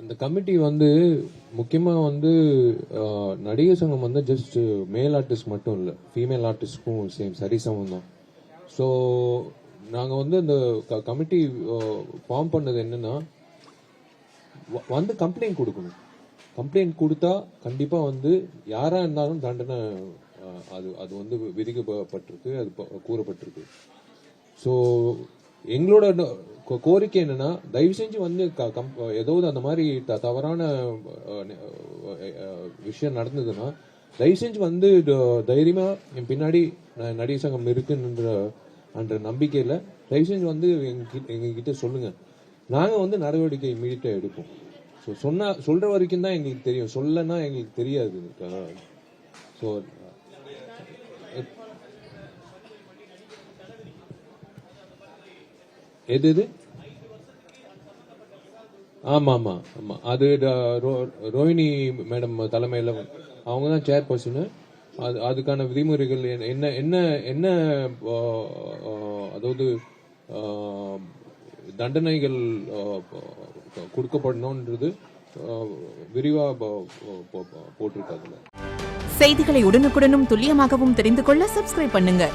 இந்த கமிட்டி வந்து முக்கியமாக வந்து நடிகர் சங்கம் வந்து ஜஸ்ட் மேல் ஆர்டிஸ்ட் மட்டும் இல்லை, ஃபீமேல் ஆர்டிஸ்ட்க்கும் சேம் சரிசமம் தான். ஸோ நாங்கள் வந்து இந்த கமிட்டி ஃபார்ம் பண்ணது என்னன்னா, வந்து கம்ப்ளைண்ட் கொடுக்கணும். கம்ப்ளைண்ட் கொடுத்தா கண்டிப்பாக வந்து யாராக இருந்தாலும் தண்டனை அது அது வந்து விதிக்கப்பட்டிருக்கு, அது கூறப்பட்டிருக்கு. ஸோ எங்களோட கோரிக்கை என்னன்னா, தயவு செஞ்சு வந்து ஏதாவது அந்த மாதிரி தவறான விஷயம் நடந்ததுன்னா தயவு செஞ்சு வந்து தைரியமா என் பின்னாடி நடிகர் சங்கம் இருக்குன்ற நம்பிக்கையில தயவு செஞ்சு வந்து எங்ககிட்ட சொல்லுங்க. நாங்க வந்து நடவடிக்கை இமீடியட்டா எடுப்போம். ஸோ சொல்ற வரைக்கும் தான் எங்களுக்கு தெரியும், சொல்லனா எங்களுக்கு தெரியாது. ஸோ எது ஆமா ஆமா ஆமா, அது ரோஹிணி மேடம் தலைமையில அவங்க தான் சேர்பர்சன். அதுக்கான விதிமுறைகள் என்ன என்ன என்ன அதாவது தண்டனைகள் கொடுக்கப்படணும்ன்றது விரிவா போட்டிருக்காங்க. செய்திகளை உடனுக்குடனும் துல்லியமாகவும் தெரிந்து கொள்ள சப்ஸ்கிரைப் பண்ணுங்க.